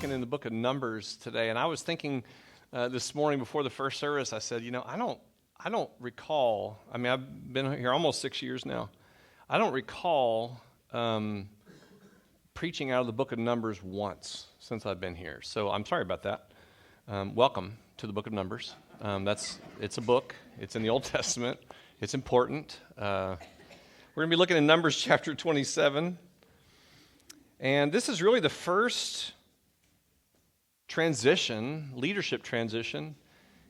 looking in the book of Numbers today, and I was thinking this morning before the first service, I said, I don't recall. I mean, I've been here almost 6 years now. I don't recall preaching out of the book of Numbers once since I've been here. So I'm sorry about that. Welcome to the book of Numbers. It's a book. It's in the Old Testament. It's important. We're going to be looking at Numbers chapter 27. And this is really the first leadership transition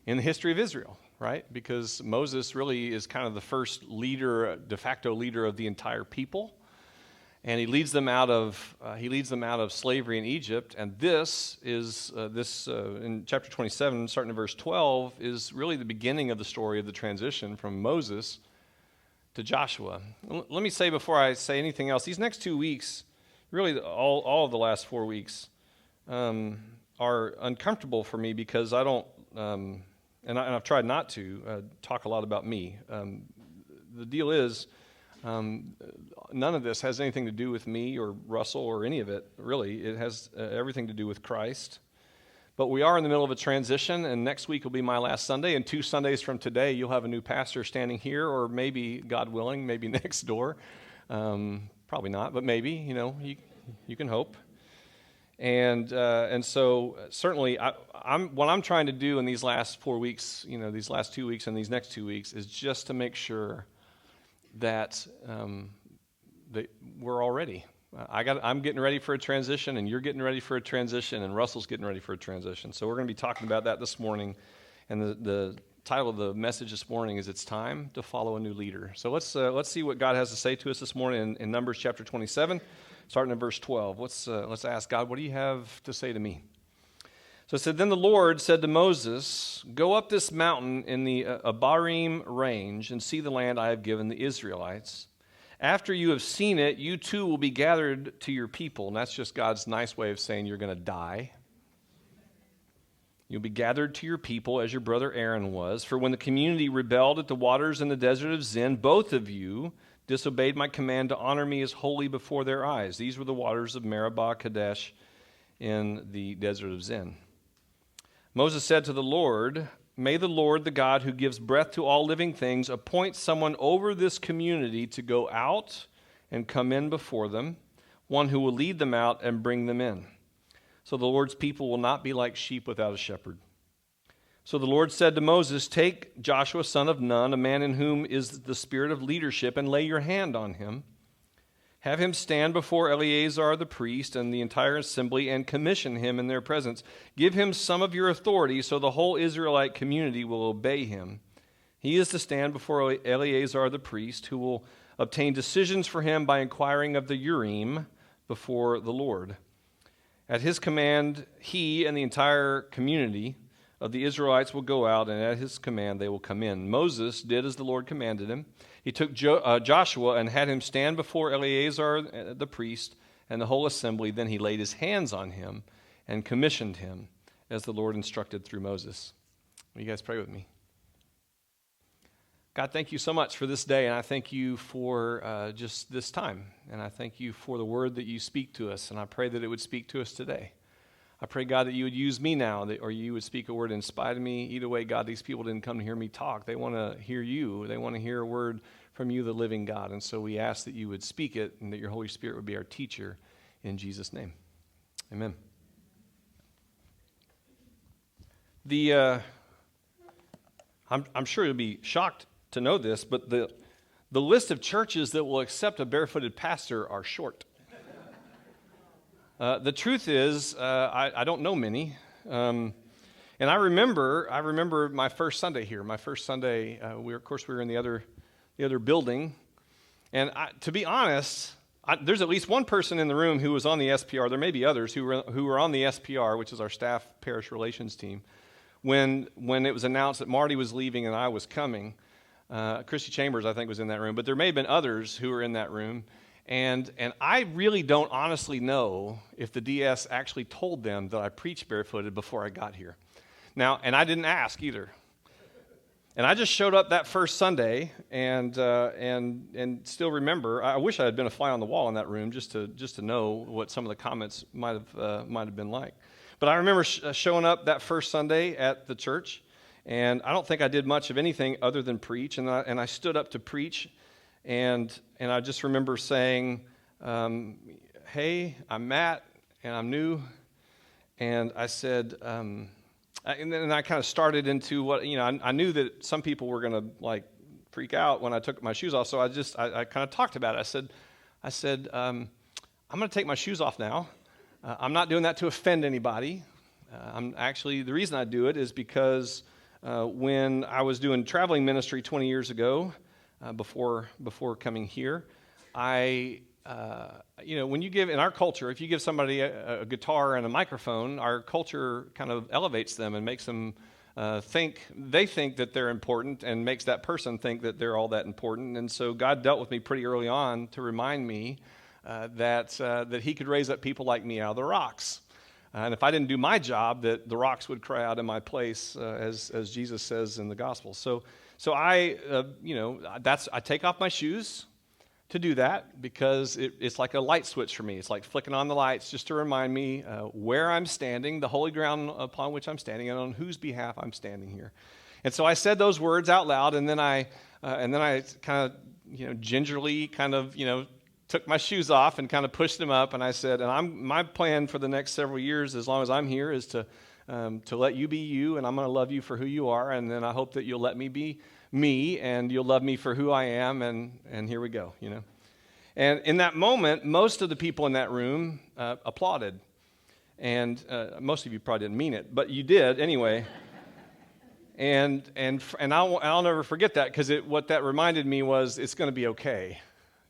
in the history of Israel, right? Because Moses really is kind of the first de facto leader of the entire people. And he leads them out of slavery in Egypt. And this in chapter 27, starting in verse 12, is really the beginning of the story of the transition from Moses to Joshua. Let me say before I say anything else, these next 2 weeks, really all of the last 4 weeks, are uncomfortable for me because I don't, and I've tried not to talk a lot about me. The deal is, none of this has anything to do with me or Russell or any of it, really. It has everything to do with Christ. But we are in the middle of a transition, and next week will be my last Sunday, and 2 Sundays from today, you'll have a new pastor standing here, or maybe, God willing, maybe next door. Probably not, but maybe, you can hope. And so certainly what I'm trying to do in these last 4 weeks, these last 2 weeks and these next 2 weeks, is just to make sure that we're all ready. I'm getting ready for a transition, and you're getting ready for a transition, and Russell's getting ready for a transition. So we're going to be talking about that this morning, and the title of the message this morning is "It's Time to Follow a New Leader." So let's see what God has to say to us this morning in Numbers chapter 27, starting in verse 12. Let's ask God, what do you have to say to me? So it said, "Then the Lord said to Moses, 'Go up this mountain in the Abarim range and see the land I have given the Israelites. After you have seen it, you too will be gathered to your people.'" And that's just God's nice way of saying you're going to die. "You'll be gathered to your people as your brother Aaron was. For when the community rebelled at the waters in the desert of Zin, both of you disobeyed my command to honor me as holy before their eyes. These were the waters of Meribah Kadesh in the desert of Zin. Moses said to the Lord, 'May the Lord, the God who gives breath to all living things, appoint someone over this community to go out and come in before them, one who will lead them out and bring them in. So the Lord's people will not be like sheep without a shepherd.' So the Lord said to Moses, 'Take Joshua son of Nun, a man in whom is the spirit of leadership, and lay your hand on him. Have him stand before Eleazar the priest and the entire assembly and commission him in their presence. Give him some of your authority so the whole Israelite community will obey him. He is to stand before Eleazar the priest, who will obtain decisions for him by inquiring of the Urim before the Lord. At his command, he and the entire community of the Israelites will go out, and at his command they will come in.' Moses did as the Lord commanded him. He took Joshua and had him stand before Eleazar the priest and the whole assembly. Then he laid his hands on him and commissioned him as the Lord instructed through Moses." Will you guys pray with me? God, thank you so much for this day, and I thank you for just this time, and I thank you for the word that you speak to us, and I pray that it would speak to us today. I pray, God, that you would use me now, or you would speak a word in spite of me. Either way, God, these people didn't come to hear me talk. They want to hear you. They want to hear a word from you, the living God, and so we ask that you would speak it and that your Holy Spirit would be our teacher in Jesus' name. Amen. I'm sure you'll be shocked to know this, but the list of churches that will accept a barefooted pastor are short. The truth is, I don't know many, and I remember my first Sunday here. My first Sunday, we were in the other building, and to be honest, there's at least one person in the room who was on the SPR. There may be others who were on the SPR, which is our staff parish relations team, when it was announced that Marty was leaving and I was coming. Christy Chambers, I think, was in that room, but there may have been others who were in that room. And I really don't honestly know if the DS actually told them that I preached barefooted before I got here. Now, and I didn't ask either. And I just showed up that first Sunday, and still remember. I wish I had been a fly on the wall in that room just to know what some of the comments might have been like. But I remember showing up that first Sunday at the church, and I don't think I did much of anything other than preach. And I stood up to preach, and I just remember saying, "Hey, I'm Matt, and I'm new." And I said, and then I kind of started into what I knew that some people were going to freak out when I took my shoes off. So I kind of talked about it. I said, I'm going to take my shoes off now. I'm not doing that to offend anybody. The reason I do it is because when I was doing traveling ministry 20 years ago, before coming here, when you give, in our culture, if you give somebody a guitar and a microphone, our culture kind of elevates them and makes them think that they're important, and makes that person think that they're all that important. And so God dealt with me pretty early on to remind me that he could raise up people like me out of the rocks. And if I didn't do my job, that the rocks would cry out in my place, as Jesus says in the gospel. So I take off my shoes to do that, because it's like a light switch for me. It's like flicking on the lights just to remind me where I'm standing, the holy ground upon which I'm standing, and on whose behalf I'm standing here. And so I said those words out loud, and then I kind of gingerly took my shoes off and kind of pushed them up, and I said, my plan for the next several years, as long as I'm here, is to let you be you, and I'm going to love you for who you are, and then I hope that you'll let me be me, and you'll love me for who I am, and here we go, And in that moment, most of the people in that room applauded, and most of you probably didn't mean it, but you did anyway. and I'll never forget that, because what that reminded me was, it's going to be okay.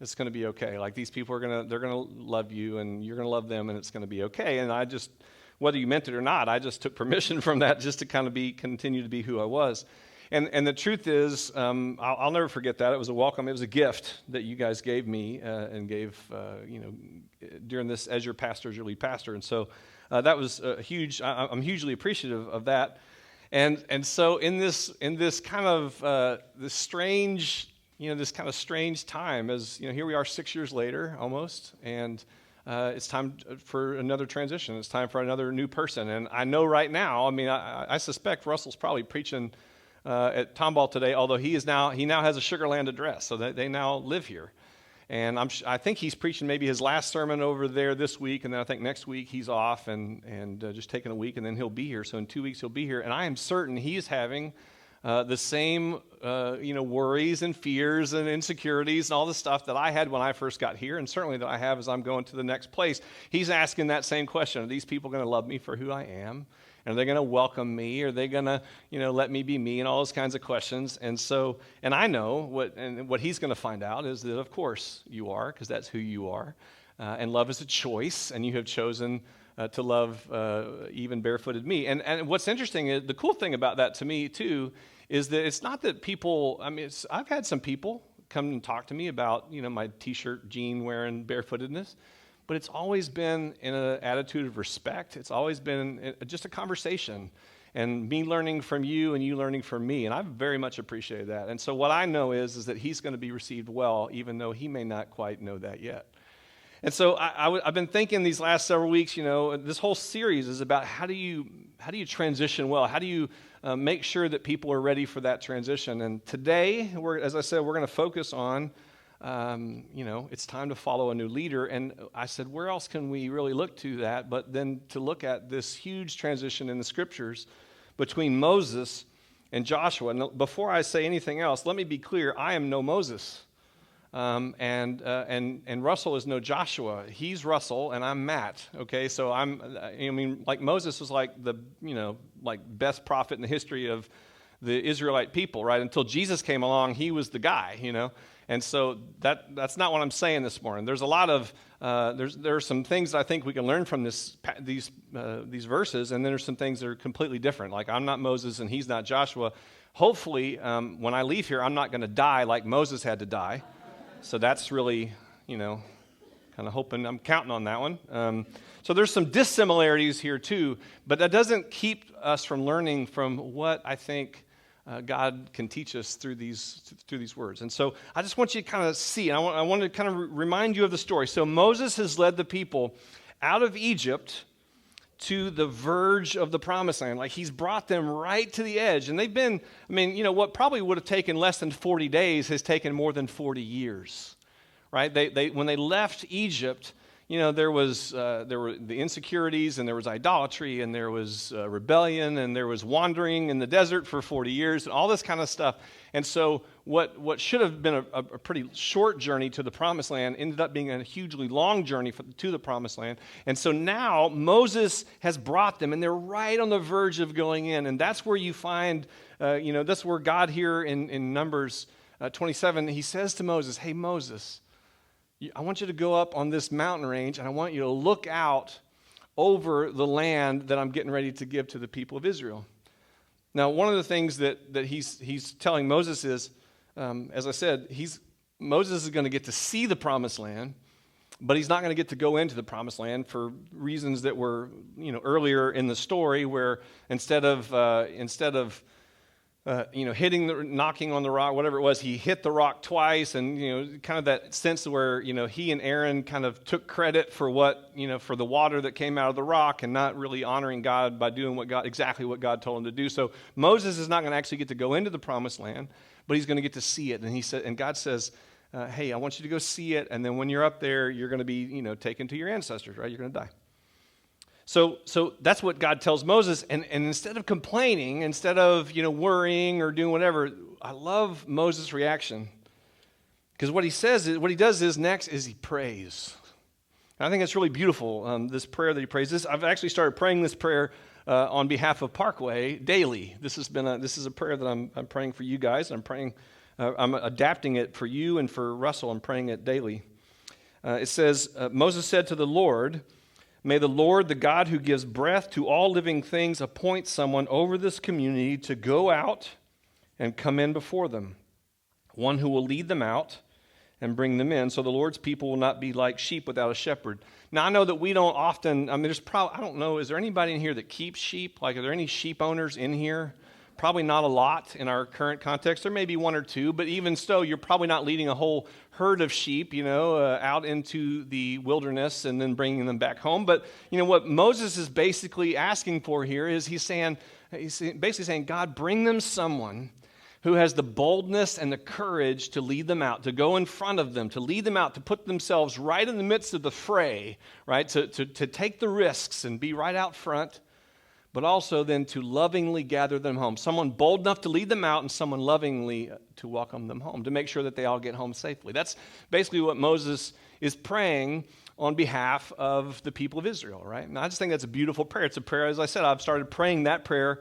It's going to be okay. Like, these people they're going to love you, and you're going to love them, and it's going to be okay. And I just, whether you meant it or not, I just took permission from that just to kind of continue to be who I was. And the truth is, I'll never forget that. It was a welcome. It was a gift that you guys gave me and gave, during this as your pastor, as your lead pastor. And so that was huge. I'm hugely appreciative of that. And so in this kind of this strange, this kind of strange time, as here we are 6 years later almost, and it's time for another transition. It's time for another new person. And I know right now, I suspect Russell's probably preaching at Tomball today, although he now has a Sugar Land address, so they now live here. And I think he's preaching maybe his last sermon over there this week, and then I think next week he's off and just taking a week, and then he'll be here. So in 2 weeks he'll be here, and I am certain he's having the same worries and fears and insecurities and all the stuff that I had when I first got here, and certainly that I have as I'm going to the next place. He's asking that same question: are these people going to love me for who I am? And are they going to welcome me? Are they going to, let me be me? And all those kinds of questions. And I know what he's going to find out is that, of course, you are, because that's who you are. And love is a choice, and you have chosen to love even barefooted me. And what's interesting is, the cool thing about that to me, too, is that it's not that people, I've had some people come and talk to me about, my T-shirt, jean wearing barefootedness. But it's always been in an attitude of respect. It's always been just a conversation, and me learning from you and you learning from me. And I've very much appreciated that. And so what I know is that he's going to be received well, even though he may not quite know that yet. And so I've been thinking these last several weeks, this whole series is about how do you transition well? How do you make sure that people are ready for that transition? And today, as I said, we're going to focus on it's time to follow a new leader. And I said, where else can we really look to that? But then to look at this huge transition in the scriptures between Moses and Joshua. And before I say anything else, let me be clear: I am no Moses, and Russell is no Joshua. He's Russell, and I'm Matt. Okay, so like Moses was like the best prophet in the history of the Israelite people, right? Until Jesus came along, he was the guy, And so that's not what I'm saying this morning. There's a lot of there are some things that I think we can learn from these verses, and then there's some things that are completely different. Like, I'm not Moses and he's not Joshua. Hopefully, when I leave here, I'm not going to die like Moses had to die. So that's really, kind of hoping, I'm counting on that one. So there's some dissimilarities here too, but that doesn't keep us from learning from what I think God can teach us through these words. And so I just want you to kind of see, and I want to kind of remind you of the story. So Moses has led the people out of Egypt to the verge of the promised land. Like he's brought them right to the edge. And they've been, what probably would have taken less than 40 days has taken more than 40 years, right? When they left Egypt, there were the insecurities, and there was idolatry, and there was rebellion, and there was wandering in the desert for 40 years, and all this kind of stuff. And so what should have been a pretty short journey to the promised land ended up being a hugely long journey to the promised land. And so now Moses has brought them, and they're right on the verge of going in. And that's where you find, that's where God here in Numbers 27, he says to Moses, hey, Moses, I want you to go up on this mountain range, and I want you to look out over the land that I'm getting ready to give to the people of Israel. Now, one of the things that he's telling Moses is, as I said, Moses is going to get to see the promised land, but he's not going to get to go into the promised land for reasons that were, earlier in the story, where instead of knocking on the rock, whatever it was, he hit the rock twice, and, kind of that sense where, he and Aaron kind of took credit for for the water that came out of the rock, and not really honoring God by doing exactly what God told him to do. So Moses is not going to actually get to go into the promised land, but he's going to get to see it. And God says, hey, I want you to go see it, and then when you're up there, you're going to be, taken to your ancestors, right? You're going to die. So that's what God tells Moses, and instead of complaining, instead of worrying or doing whatever, I love Moses' reaction, because what he does next is he prays. And I think it's really beautiful. This prayer that he prays. I've actually started praying this prayer on behalf of Parkway daily. This is a prayer that I'm praying for you guys. I'm adapting it for you and for Russell. I'm praying it daily. It says, Moses said to the Lord, may the Lord, the God who gives breath to all living things, appoint someone over this community to go out and come in before them, one who will lead them out and bring them in, so the Lord's people will not be like sheep without a shepherd. Now, I know that we don't often, I don't know, is there anybody in here that keeps sheep? Like, are there any sheep owners in here? Probably not a lot in our current context. There may be one or two, but even so, you're probably not leading a whole herd of sheep, out into the wilderness and then bringing them back home. But, what Moses is basically asking for here is he's basically saying, God, bring them someone who has the boldness and the courage to lead them out, to go in front of them, to lead them out, to put themselves right in the midst of the fray, right? To take the risks and be right out front, but also then to lovingly gather them home. Someone bold enough to lead them out, and someone lovingly to welcome them home, to make sure that they all get home safely. That's basically what Moses is praying on behalf of the people of Israel, right? And I just think that's a beautiful prayer. It's a prayer, as I said, I've started praying that prayer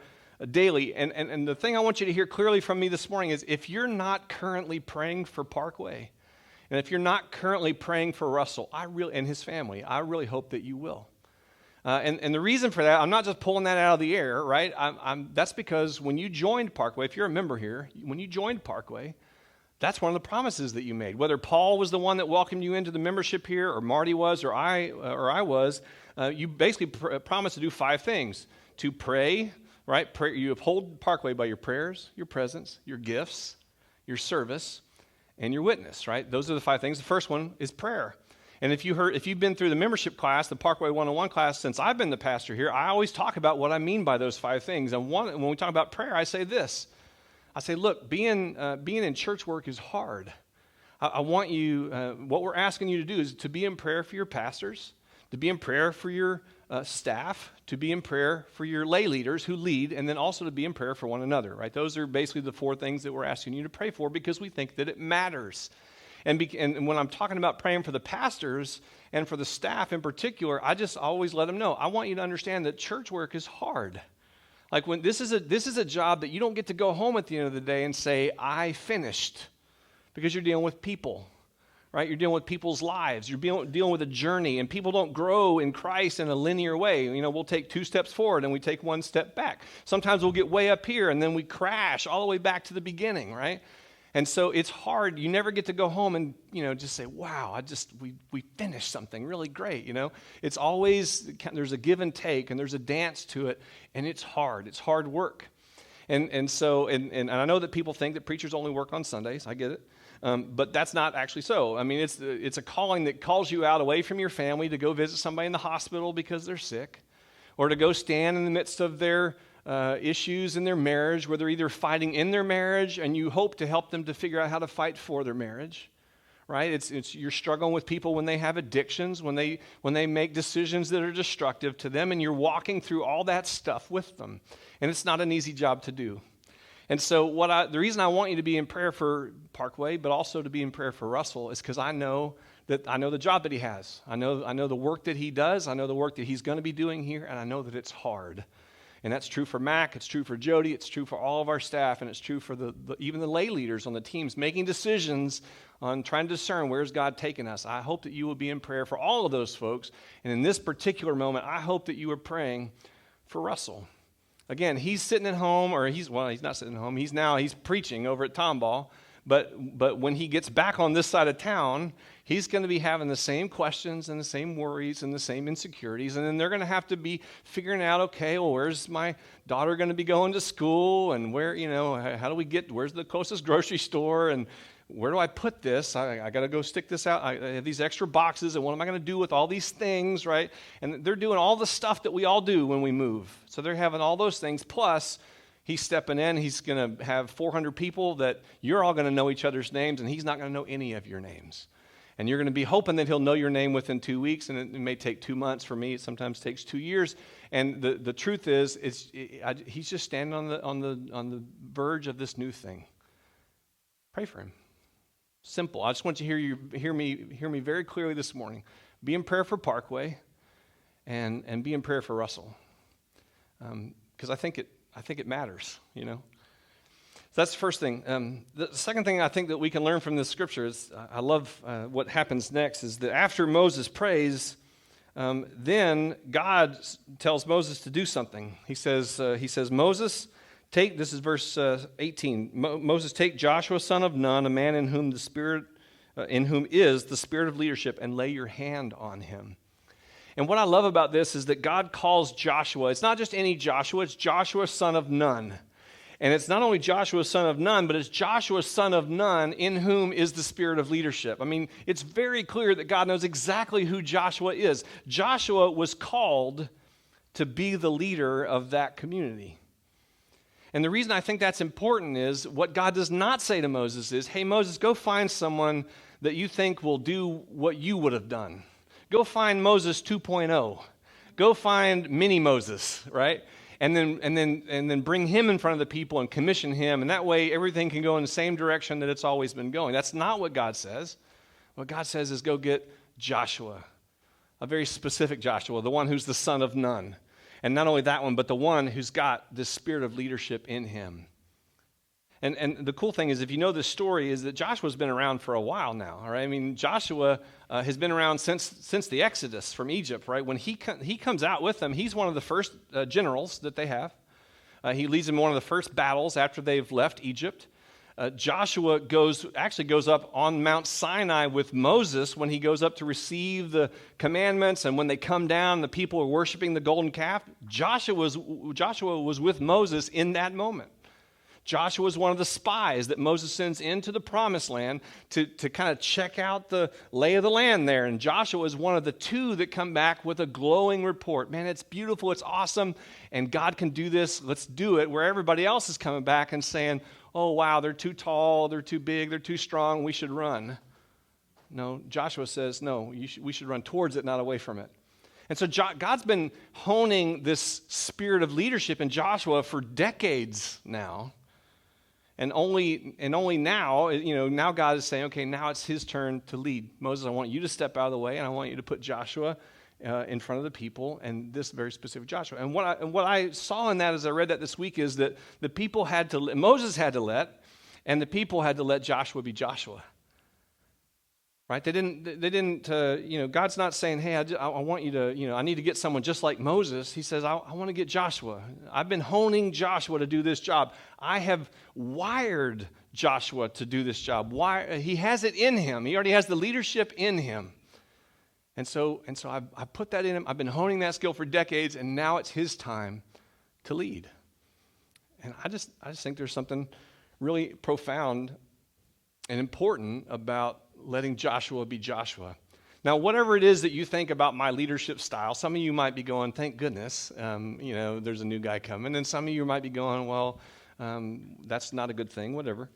daily. And the thing I want you to hear clearly from me this morning is, if you're not currently praying for Parkway, and if you're not currently praying for Russell and his family, I really hope that you will. And the reason for that, I'm not just pulling that out of the air, right? That's because when you joined Parkway, if you're a member here, when you joined Parkway, that's one of the promises that you made. Whether Paul was the one that welcomed you into the membership here, or Marty was, or I was, you basically promised to do 5 things: to pray, right? You uphold Parkway by your prayers, your presence, your gifts, your service, and your witness, right? Those are the 5 things. The first one is prayer. And if you've been through the membership class, the Parkway 101 class, since I've been the pastor here, I always talk about what I mean by those 5 things. And when we talk about prayer, I say this. I say, look, being in church work is hard. I want you, what we're asking you to do is to be in prayer for your pastors, to be in prayer for your staff, to be in prayer for your lay leaders who lead, and then also to be in prayer for one another, right? Those are basically the 4 things that we're asking you to pray for, because we think that it matters. And when I'm talking about praying for the pastors and for the staff in particular, I just always let them know, I want you to understand that church work is hard. Like, when this is a job that you don't get to go home at the end of the day and say, I finished, because you're dealing with people, right? You're dealing with people's lives. You're dealing with a journey, and people don't grow in Christ in a linear way. We'll take 2 steps forward and we take 1 step back. Sometimes we'll get way up here and then we crash all the way back to the beginning, right? And so it's hard. You never get to go home and, just say, wow, we finished something really great, It's always, there's a give and take, and there's a dance to it, and it's hard. It's hard work. And so I know that people think that preachers only work on Sundays. I get it. But that's not actually so. I mean, it's a calling that calls you out away from your family to go visit somebody in the hospital because they're sick, or to go stand in the midst of their issues in their marriage, where they're either fighting in their marriage and you hope to help them to figure out how to fight for their marriage. Right? It's you're struggling with people when they have addictions, when they make decisions that are destructive to them, and you're walking through all that stuff with them. And it's not an easy job to do. And so the reason I want you to be in prayer for Parkway, but also to be in prayer for Russell, is because I know the job that he has. I know the work that he does. I know the work that he's going to be doing here, and I know that it's hard. And that's true for Mac, it's true for Jody, it's true for all of our staff, and it's true for even the lay leaders on the teams making decisions on trying to discern where's God taking us. I hope that you will be in prayer for all of those folks. And in this particular moment, I hope that you are praying for Russell. Again, he's sitting at home, or he's not sitting at home. He's preaching over at Tomball. But when he gets back on this side of town, he's going to be having the same questions and the same worries and the same insecurities. And then they're going to have to be figuring out, okay, well, where's my daughter going to be going to school? And where's the closest grocery store? And where do I put this? I got to go stick this out. I have these extra boxes, and what am I going to do with all these things, right? And they're doing all the stuff that we all do when we move. So they're having all those things, plus he's stepping in. He's going to have 400 people that you're all going to know each other's names, and he's not going to know any of your names. And you're going to be hoping that he'll know your name within 2 weeks, and it may take 2 months. For me, it sometimes takes 2 years. And the truth is, he's just standing on the verge of this new thing. Pray for him. Simple. I just want you to hear me very clearly this morning. Be in prayer for Parkway, and be in prayer for Russell, because I think it matters, you know. So that's the first thing. The second thing I think that we can learn from this scripture is, I love what happens next, is that after Moses prays, then God tells Moses to do something. He says, Moses, this is verse 18. Moses, take Joshua, son of Nun, a man in whom is the spirit of leadership, and lay your hand on him. And what I love about this is that God calls Joshua. It's not just any Joshua, it's Joshua, son of Nun. And it's not only Joshua, son of Nun, but it's Joshua, son of Nun, in whom is the spirit of leadership. I mean, it's very clear that God knows exactly who Joshua is. Joshua was called to be the leader of that community. And the reason I think that's important is what God does not say to Moses is, hey, Moses, go find someone that you think will do what you would have done. Go find Moses 2.0. Go find mini Moses, right? And then bring him in front of the people and commission him, and that way everything can go in the same direction that it's always been going. That's not what God says. What God says is go get Joshua, a very specific Joshua, the one who's the son of Nun. And not only that one, but the one who's got the spirit of leadership in him. And the cool thing is, if you know this story, is that Joshua's been around for a while now, all right? I mean, Joshua has been around since the Exodus from Egypt, right? When he comes out with them, he's one of the first generals that they have. He leads them in one of the first battles after they've left Egypt. Joshua goes up on Mount Sinai with Moses when he goes up to receive the commandments, and when they come down, the people are worshiping the golden calf. Joshua was with Moses in that moment. Joshua is one of the spies that Moses sends into the promised land to kind of check out the lay of the land there. And Joshua is one of the two that come back with a glowing report. Man, it's beautiful, it's awesome, and God can do this, let's do it. Where everybody else is coming back and saying, oh, wow, they're too tall, they're too big, they're too strong, we should run. No, Joshua says, no, we should run towards it, not away from it. And so God's been honing this spirit of leadership in Joshua for decades now. And only now, now God is saying, okay, now it's his turn to lead. Moses, I want you to step out of the way, and I want you to put Joshua in front of the people, and this very specific Joshua. And what I saw in that as I read that this week is that the people Moses had to let Joshua be Joshua. Right? They didn't. God's not saying, hey, I want you to, I need to get someone just like Moses. He says, I want to get Joshua. I've been honing Joshua to do this job. I have wired Joshua to do this job. He has it in him. He already has the leadership in him. And so I put that in him. I've been honing that skill for decades, and now it's his time to lead. And I just think there's something really profound and important about letting Joshua be Joshua. Now, whatever it is that you think about my leadership style, some of you might be going, thank goodness, there's a new guy coming. And some of you might be going, well, that's not a good thing, whatever.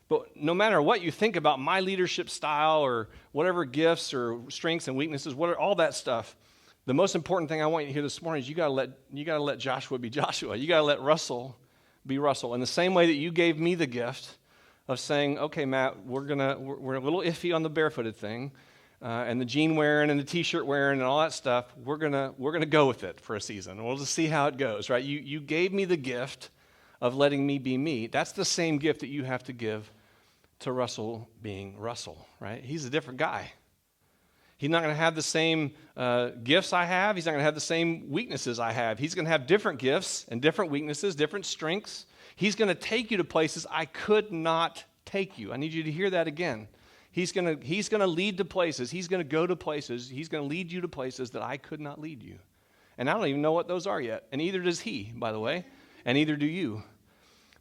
But no matter what you think about my leadership style or whatever gifts or strengths and weaknesses, all that stuff, the most important thing I want you to hear this morning is you got to let Joshua be Joshua. You got to let Russell be Russell. In the same way that you gave me the gift of saying, okay, Matt, we're a little iffy on the barefooted thing, and the jean wearing and the t-shirt wearing and all that stuff. We're gonna go with it for a season. We'll just see how it goes, right? You gave me the gift of letting me be me. That's the same gift that you have to give to Russell being Russell, right? He's a different guy. He's not going to have the same gifts I have. He's not going to have the same weaknesses I have. He's going to have different gifts and different weaknesses, different strengths. He's going to take you to places I could not take you. I need you to hear that again. He's going to lead to places. He's going to go to places. He's going to lead you to places that I could not lead you. And I don't even know what those are yet. And neither does he, by the way. And neither do you.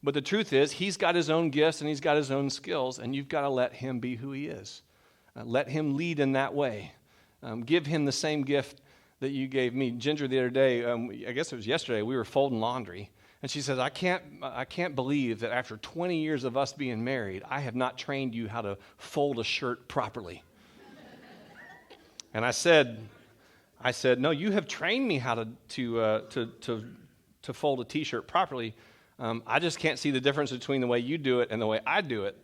But the truth is, he's got his own gifts and he's got his own skills, and you've got to let him be who he is. Let him lead in that way. Give him the same gift that you gave me. Ginger, the other day, I guess it was yesterday, we were folding laundry. And she says, I can't believe that after 20 years of us being married, I have not trained you how to fold a shirt properly. And I said, no, you have trained me how to fold a T-shirt properly. I just can't see the difference between the way you do it and the way I do it.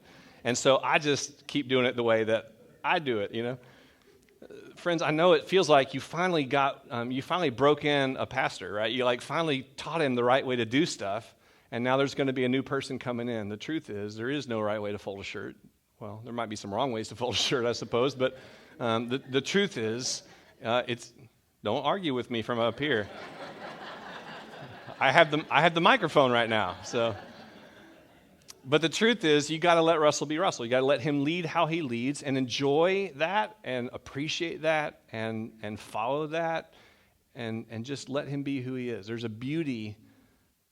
And so I just keep doing it the way that I do it, Friends, I know it feels like you finally broke in a pastor, right? You finally taught him the right way to do stuff, and now there's going to be a new person coming in. The truth is, there is no right way to fold a shirt. Well, there might be some wrong ways to fold a shirt, I suppose, but the truth is, don't argue with me from up here. I have the microphone right now, so. But the truth is, you got to let Russell be Russell. You got to let him lead how he leads and enjoy that and appreciate that and follow that and just let him be who he is. There's a beauty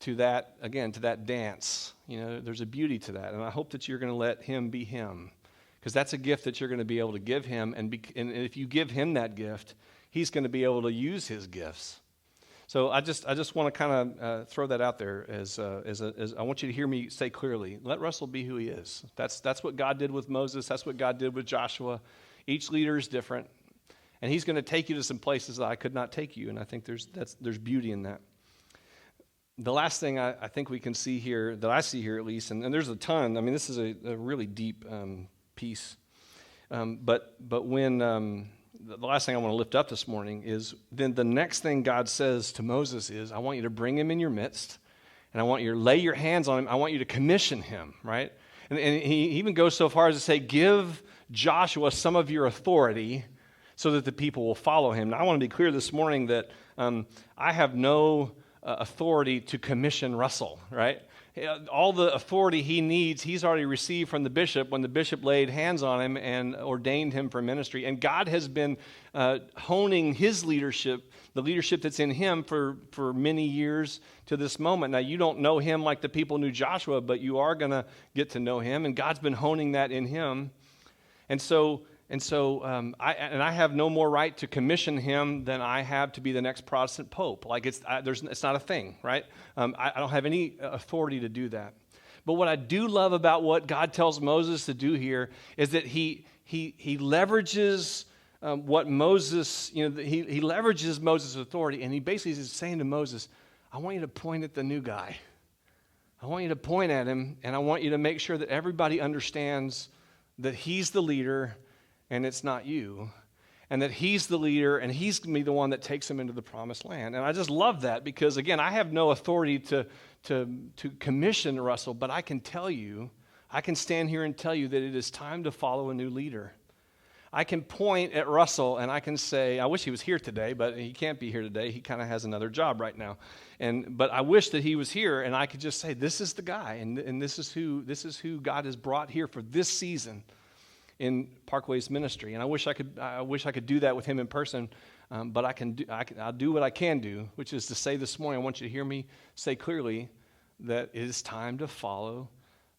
to that, again, to that dance. There's a beauty to that. And I hope that you're going to let him be him, because that's a gift that you're going to be able to give him. And if you give him that gift, he's going to be able to use his gifts. So I just want to kind of throw that out there as I want you to hear me say clearly, let Russell be who he is. That's what God did with Moses. That's what God did with Joshua. Each leader is different, and he's going to take you to some places that I could not take you, and I think there's beauty in that. The last thing I think we can see here, that I see here at least, and there's a ton. I mean, this is a really deep piece, but when the last thing I want to lift up this morning is then the next thing God says to Moses is, I want you to bring him in your midst, and I want you to lay your hands on him. I want you to commission him, right? And he even goes so far as to say, give Joshua some of your authority so that the people will follow him. Now, I want to be clear this morning that I have no authority to commission Russell, right? All the authority he needs, he's already received from the bishop when the bishop laid hands on him and ordained him for ministry. And God has been honing his leadership, the leadership that's in him for many years to this moment. Now, you don't know him like the people knew Joshua, but you are going to get to know him, and God's been honing that in him. And so I have no more right to commission him than I have to be the next Protestant pope. It's not a thing, right? I don't have any authority to do that. But what I do love about what God tells Moses to do here is that he leverages what Moses, he leverages Moses' authority, and he basically is saying to Moses, I want you to point at the new guy. I want you to point at him, and I want you to make sure that everybody understands that he's the leader and it's not you, and that he's the leader and he's going to be the one that takes them into the promised land. And I just love that because, again, I have no authority to commission Russell, but I can stand here and tell you that it is time to follow a new leader. I can point at Russell and I can say, I wish he was here today, but he can't be here today. He kind of has another job right now. But I wish that he was here and I could just say, this is the guy, and this is who God has brought here for this season in Parkway's ministry. And I wish I could do that with him in person, but I'll do what I can do, which is to say this morning, I want you to hear me say clearly that it is time to follow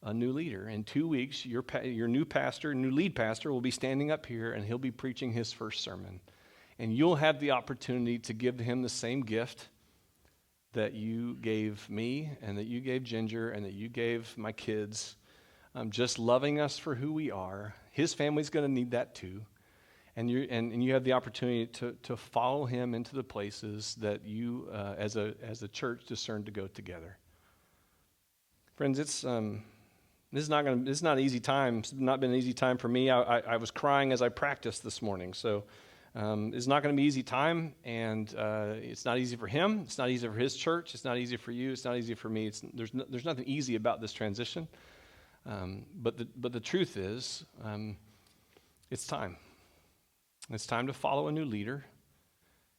a new leader. In 2 weeks, your new pastor, new lead pastor, will be standing up here, and he'll be preaching his first sermon. And you'll have the opportunity to give him the same gift that you gave me, and that you gave Ginger, and that you gave my kids, just loving us for who we are. His family's going to need that too. And you have the opportunity to follow him into the places that you, as a church, discern to go together. Friends, this is not an easy time. It's not been an easy time for me. I was crying as I practiced this morning. So it's not going to be an easy time, and it's not easy for him. It's not easy for his church. It's not easy for you. It's not easy for me. There's nothing easy about this transition. But the truth is, it's time. It's time to follow a new leader.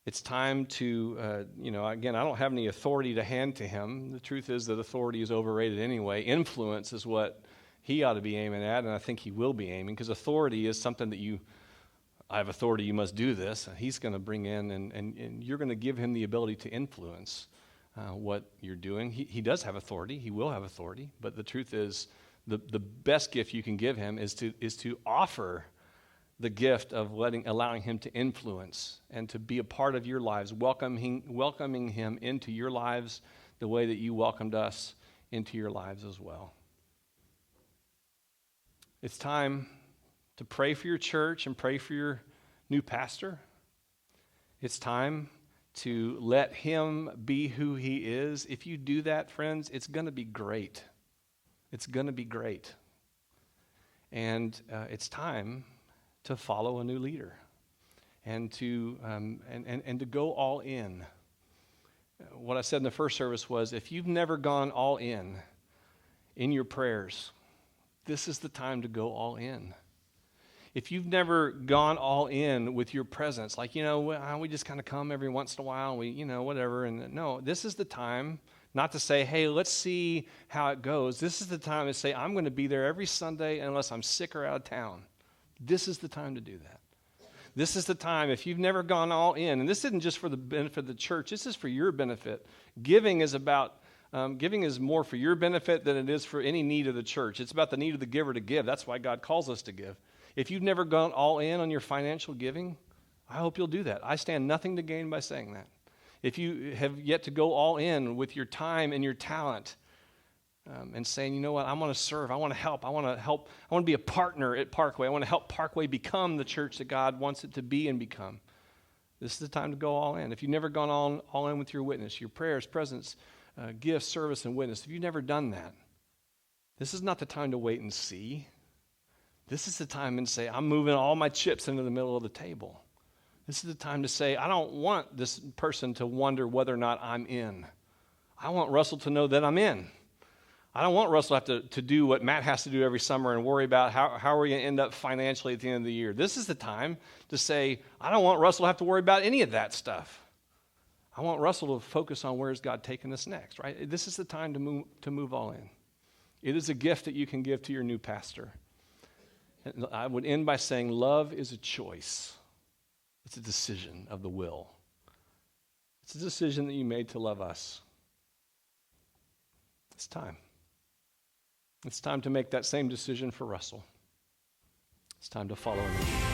It's time to, again, I don't have any authority to hand to him. The truth is that authority is overrated anyway. Influence is what he ought to be aiming at, and I think he will be aiming, because authority is something that I have authority, you must do this. He's going to bring in, and you're going to give him the ability to influence what you're doing. He does have authority. He will have authority. But the truth is, the best gift you can give him is to offer the gift of allowing him to influence and to be a part of your lives, welcoming him into your lives the way that you welcomed us into your lives as well. It's time to pray for your church and pray for your new pastor. It's time to let him be who he is. If you do that, friends, it's going to be great. It's going to be great. And it's time to follow a new leader and to go all in. What I said in the first service was, if you've never gone all in your prayers, this is the time to go all in. If you've never gone all in with your presence, like, we just kind of come every once in a while, whatever, and no, this is the time not to say, hey, let's see how it goes. This is the time to say, I'm going to be there every Sunday unless I'm sick or out of town. This is the time to do that. This is the time, if you've never gone all in, and this isn't just for the benefit of the church, this is for your benefit. Giving is more for your benefit than it is for any need of the church. It's about the need of the giver to give. That's why God calls us to give. If you've never gone all in on your financial giving, I hope you'll do that. I stand nothing to gain by saying that. If you have yet to go all in with your time and your talent, and saying, you know what, I want to serve, I want to help, I want to be a partner at Parkway, I want to help Parkway become the church that God wants it to be and become. This is the time to go all in. If you've never gone all in with your witness, your prayers, presence, gifts, service, and witness, if you've never done that, this is not the time to wait and see. This is the time to say, I'm moving all my chips into the middle of the table. This is the time to say, I don't want this person to wonder whether or not I'm in. I want Russell to know that I'm in. I don't want Russell to have to do what Matt has to do every summer and worry about how are we going to end up financially at the end of the year. This is the time to say, I don't want Russell to have to worry about any of that stuff. I want Russell to focus on where is God taking us next, right? This is the time to move all in. It is a gift that you can give to your new pastor. And I would end by saying love is a choice. It's a decision of the will. It's a decision that you made to love us. It's time. It's time to make that same decision for Russell. It's time to follow him.